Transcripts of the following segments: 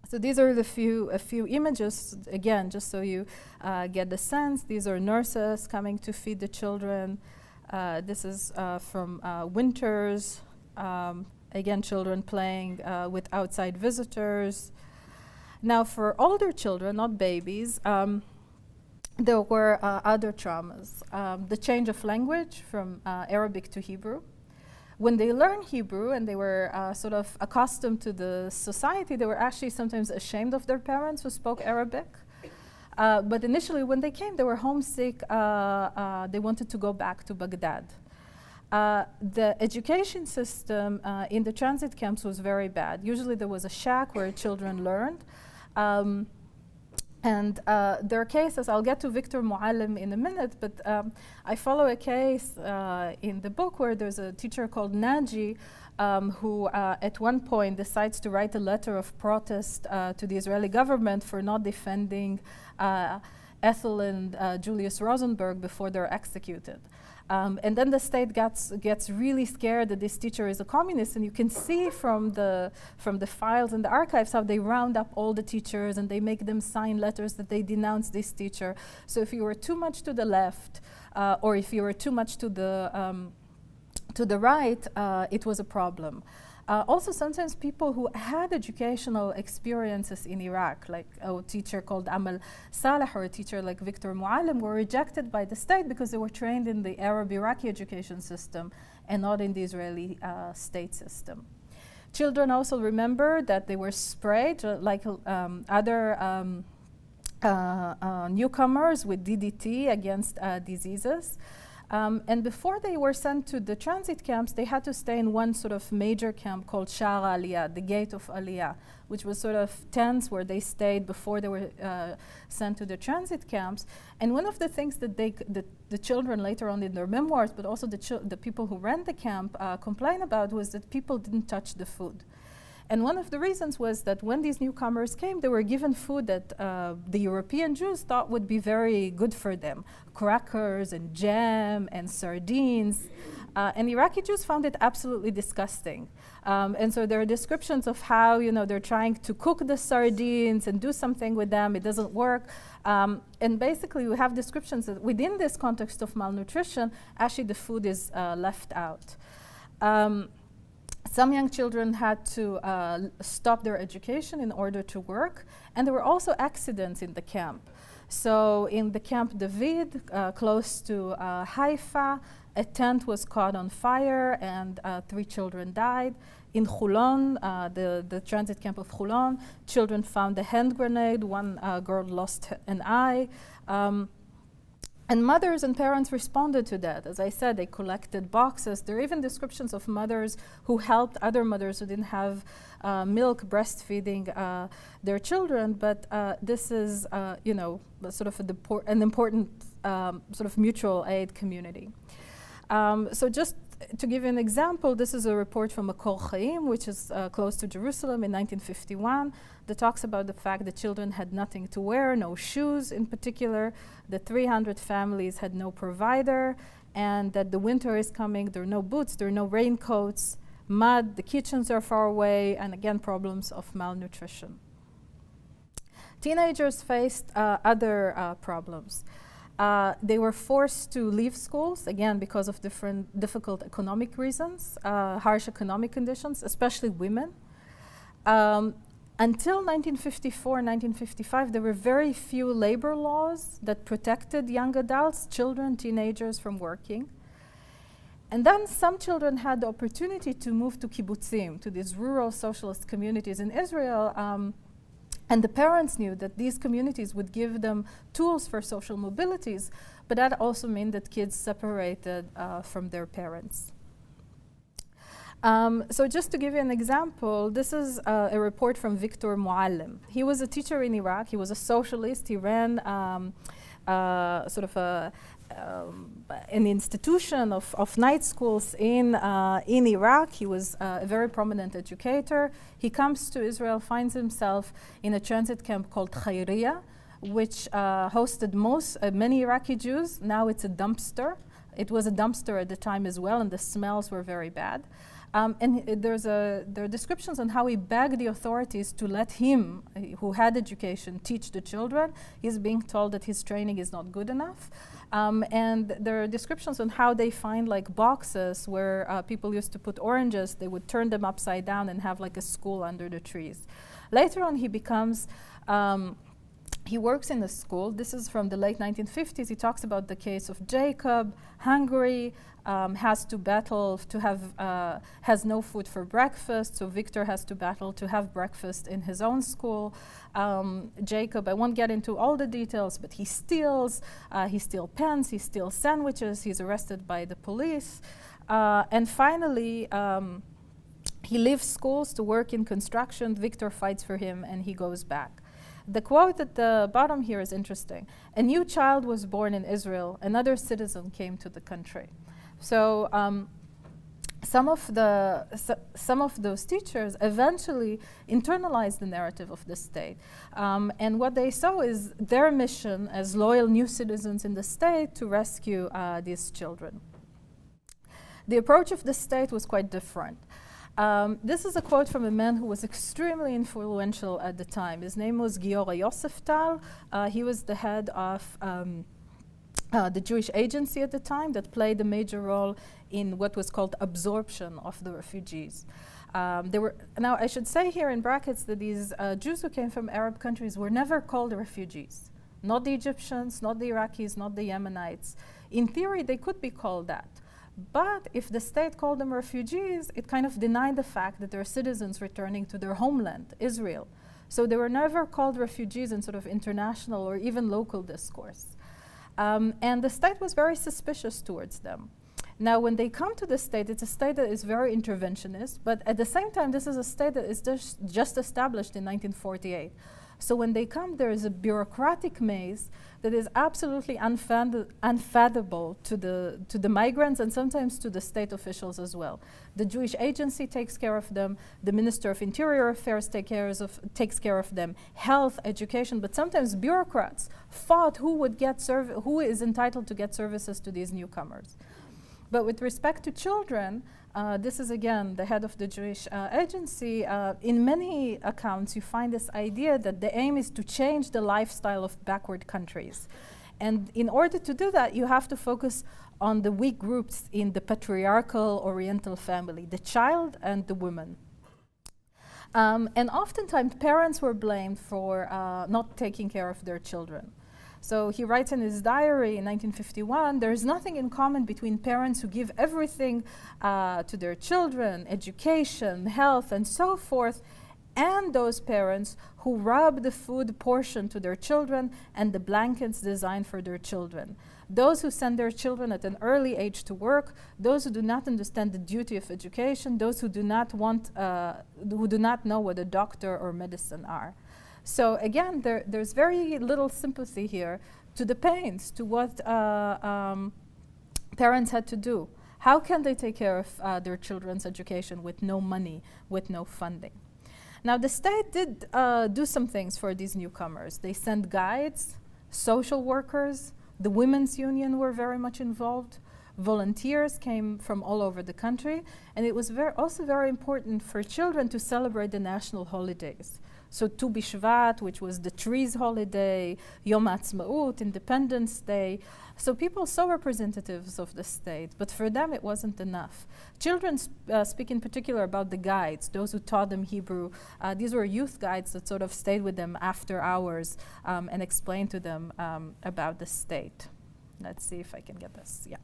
So these are a few images, again, just so you get the sense. These are nurses coming to feed the children. This is from winters. Again, children playing with outside visitors. Now, for older children, not babies, there were other traumas. The change of language from Arabic to Hebrew. When they learned Hebrew and they were sort of accustomed to the society, they were actually sometimes ashamed of their parents who spoke Arabic. But initially, when they came, they were homesick. They wanted to go back to Baghdad. The education system in the transit camps was very bad. Usually, there was a shack where children learned. And there are cases, I'll get to Victor Muallim in a minute, but I follow a case in the book where there's a teacher called Naji who at one point decides to write a letter of protest to the Israeli government for not defending Ethel and Julius Rosenberg before they're executed. And then the state gets really scared that this teacher is a communist, and you can see from the files in the archives how they round up all the teachers and they make them sign letters that they denounce this teacher. So if you were too much to the left, or if you were too much to the right, it was a problem. Also, sometimes people who had educational experiences in Iraq, like a teacher called Amal Saleh or a teacher like Victor Muallim, were rejected by the state because they were trained in the Arab Iraqi education system and not in the Israeli state system. Children also remember that they were sprayed like other newcomers with DDT against diseases. And before they were sent to the transit camps, they had to stay in one sort of major camp called Sha'ar Aliyah, the Gate of Aliyah, which was sort of tents where they stayed before they were sent to the transit camps. And one of the things that the children later on in their memoirs, but also the people who ran the camp complained about was that people didn't touch the food. And one of the reasons was that when these newcomers came, they were given food that the European Jews thought would be very good for them. Crackers and jam and sardines. And Iraqi Jews found it absolutely disgusting. And so there are descriptions of how, they're trying to cook the sardines and do something with them. It doesn't work. And basically, we have descriptions that within this context of malnutrition, actually the food is left out. Some young children had to stop their education in order to work, and there were also accidents in the camp. So in the Camp David, close to Haifa, a tent was caught on fire and 3 children died. In Khulon, the transit camp of Khulon, children found a hand grenade, one girl lost an eye. And mothers and parents responded to that. As I said, they collected boxes. There are even descriptions of mothers who helped other mothers who didn't have milk breastfeeding their children. But this is, sort of an important sort of mutual aid community. So just to give you an example, this is a report from Makor Haim, which is close to Jerusalem in 1951, that talks about the fact that children had nothing to wear, no shoes in particular, that 300 families had no provider, and that the winter is coming, there are no boots, there are no raincoats, mud, the kitchens are far away, and again, problems of malnutrition. Teenagers faced other problems. They were forced to leave schools, again, because of difficult economic reasons, harsh economic conditions, especially women. Until 1954, 1955, there were very few labor laws that protected young adults, children, teenagers from working. And then some children had the opportunity to move to kibbutzim, to these rural socialist communities in Israel. And the parents knew that these communities would give them tools for social mobilities, but that also meant that kids separated from their parents. So just to give you an example, this is a report from Victor Muallim. He was a teacher in Iraq. He was a socialist. He ran sort of an institution of night schools in Iraq. He was a very prominent educator. He comes to Israel, finds himself in a transit camp called Khairiyah, which hosted many Iraqi Jews. Now it's a dumpster. It was a dumpster at the time as well, and the smells were very bad. There are descriptions on how he begged the authorities to let him, who had education, teach the children. He's being told that his training is not good enough. And there are descriptions on how they find like boxes where people used to put oranges. They would turn them upside down and have like a school under the trees. Later on, he becomes he works in a school. This is from the late 1950s. He talks about the case of Jacob, hungry, has to battle to have, has no food for breakfast, so Victor has to battle to have breakfast in his own school. Jacob, I won't get into all the details, but he steals pens, he steals sandwiches, he's arrested by the police. And finally, he leaves schools to work in construction. Victor fights for him and he goes back. The quote at the bottom here is interesting. A new child was born in Israel, another citizen came to the country. So some of those teachers eventually internalized the narrative of the state. And what they saw is their mission as loyal new citizens in the state to rescue these children. The approach of the state was quite different. This is a quote from a man who was extremely influential at the time. His name was Giora Yoseftal. He was the head of the Jewish agency at the time that played a major role in what was called absorption of the refugees. Now, I should say here in brackets that these Jews who came from Arab countries were never called refugees. Not the Egyptians, not the Iraqis, not the Yemenites. In theory, they could be called that. But if the state called them refugees, it kind of denied the fact that they're citizens returning to their homeland, Israel. So they were never called refugees in sort of international or even local discourse. And the state was very suspicious towards them. Now, when they come to the state, it's a state that is very interventionist, but at the same time, this is a state that is just established in 1948. So when they come, there is a bureaucratic maze that is absolutely unfathomable to the migrants and sometimes to the state officials as well. The Jewish agency takes care of them. The Minister of Interior Affairs takes care of them. Health, education, but sometimes bureaucrats fought who is entitled to get services to these newcomers. But with respect to children, this is again the head of the Jewish agency. In many accounts, you find this idea that the aim is to change the lifestyle of backward countries. And in order to do that, you have to focus on the weak groups in the patriarchal Oriental family, the child and the woman. And oftentimes, parents were blamed for not taking care of their children. So he writes in his diary in 1951, there is nothing in common between parents who give everything to their children, education, health, and so forth, and those parents who rob the food portion to their children and the blankets designed for their children. Those who send their children at an early age to work, those who do not understand the duty of education, those who do not know what a doctor or medicine are. So again, there's very little sympathy here to the pains, to what parents had to do. How can they take care of their children's education with no money, with no funding? Now, the state did do some things for these newcomers. They sent guides, social workers, the women's union were very much involved. Volunteers came from all over the country, and it was also very important for children to celebrate the national holidays. So Tu B'Shvat, which was the trees holiday, Yom Ha'atzmaut, Independence Day. So people saw representatives of the state, but for them it wasn't enough. Children speak in particular about the guides, those who taught them Hebrew. These were youth guides that sort of stayed with them after hours and explained to them about the state. Let's see if I can get this, yeah.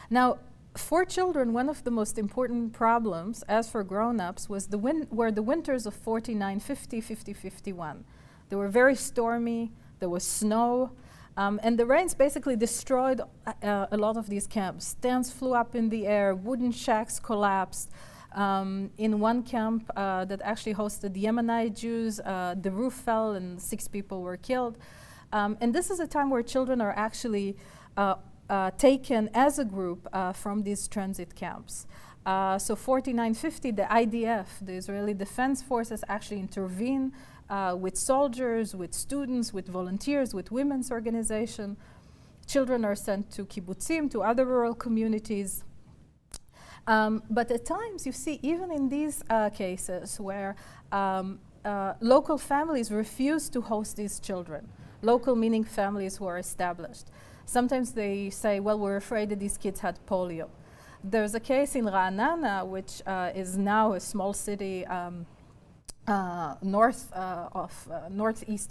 Now, for children, one of the most important problems, as for grown-ups, were the winters of 49, 50, 50, 51. They were very stormy, there was snow, and the rains basically destroyed a lot of these camps. Tents flew up in the air, wooden shacks collapsed. In one camp that actually hosted Yemenite Jews, the roof fell and 6 people were killed. And this is a time where children are actually taken as a group from these transit camps. So 49-50, the IDF, the Israeli Defense Forces, actually intervene with soldiers, with students, with volunteers, with women's organization. Children are sent to kibbutzim, to other rural communities. But at times you see, even in these cases where local families refuse to host these children, local meaning families who are established. Sometimes they say, well, we're afraid that these kids had polio. There's a case in Ra'anana, which is now a small city northeast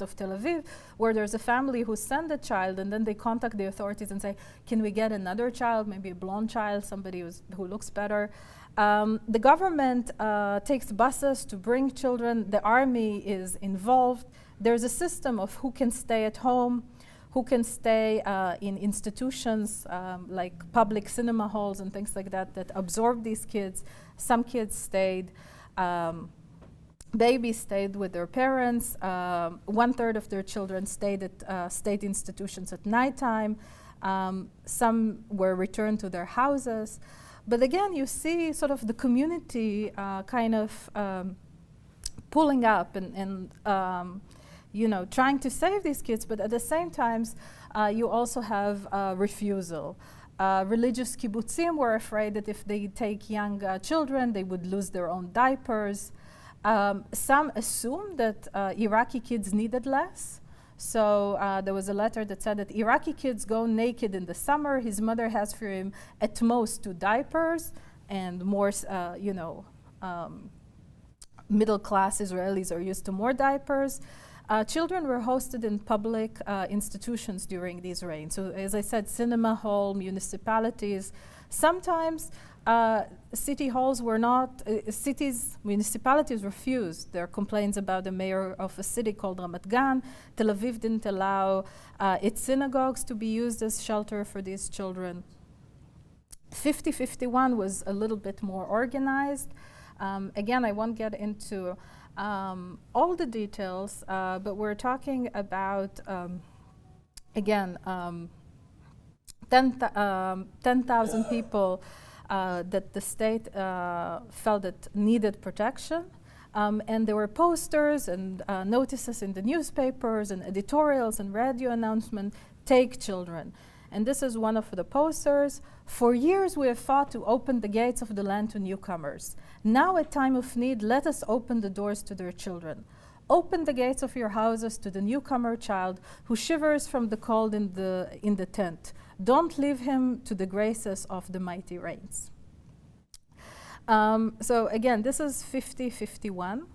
of Tel Aviv, where there's a family who send a child and then they contact the authorities and say, can we get another child, maybe a blonde child, somebody who looks better. The government takes buses to bring children. The army is involved. There's a system of who can stay at home, who can stay in institutions like public cinema halls and things like that that absorb these kids. Some kids stayed. Babies stayed with their parents. 1/3 of their children stayed at state institutions at nighttime. Some were returned to their houses. But again, you see sort of the community kind of pulling up and you know, trying to save these kids, but at the same time, you also have refusal. Religious kibbutzim were afraid that if they take young children, they would lose their own diapers. Some assumed that Iraqi kids needed less. So there was a letter that said that Iraqi kids go naked in the summer. His mother has for him at most 2 diapers, and more, you know, middle-class Israelis are used to more diapers. Children were hosted in public institutions during these reigns. So as I said, cinema hall, municipalities. Sometimes city halls were not, municipalities refused. There are complaints about the mayor of a city called Ramat Gan. Tel Aviv didn't allow its synagogues to be used as shelter for these children. 50-51 was a little bit more organized. Again, I won't get into all the details, but we're talking about, again, 10,000 people that the state felt that needed protection. And there were posters and notices in the newspapers and editorials and radio announcements, take children. And this is one of the posters. For years we have fought to open the gates of the land to newcomers. Now at time of need, let us open the doors to their children. Open the gates of your houses to the newcomer child who shivers from the cold in the tent. Don't leave him to the graces of the mighty rains. So again, this is 50-51.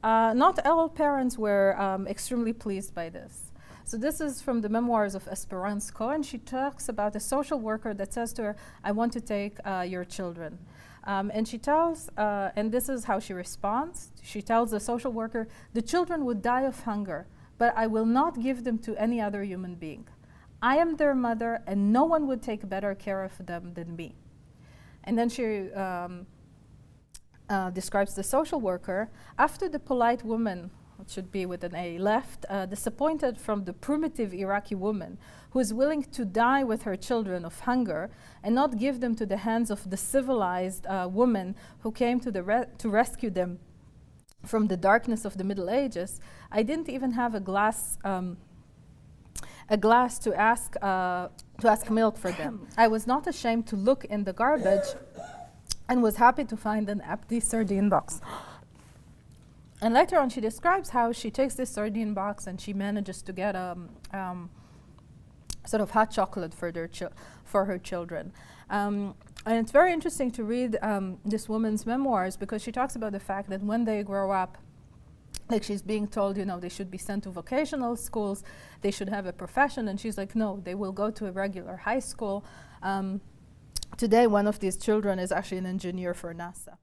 Not all parents were extremely pleased by this. So this is from the memoirs of Esperance Cohen. She talks about a social worker that says to her, I want to take your children. And she tells, and this is how she responds. She tells the social worker, the children would die of hunger, but I will not give them to any other human being. I am their mother, and no one would take better care of them than me. And then she describes the social worker. After the polite woman, it should be with an A, left, disappointed from the primitive Iraqi woman who is willing to die with her children of hunger and not give them to the hands of the civilized woman who came to rescue them from the darkness of the Middle Ages, I didn't even have a glass to ask milk for them. I was not ashamed to look in the garbage and was happy to find an empty sardine box. And later on, she describes how she takes this sardine box and she manages to get sort of hot chocolate for her children. And it's very interesting to read this woman's memoirs because she talks about the fact that when they grow up, like she's being told, you know, they should be sent to vocational schools, they should have a profession, and she's like, no, they will go to a regular high school. Today, one of these children is actually an engineer for NASA.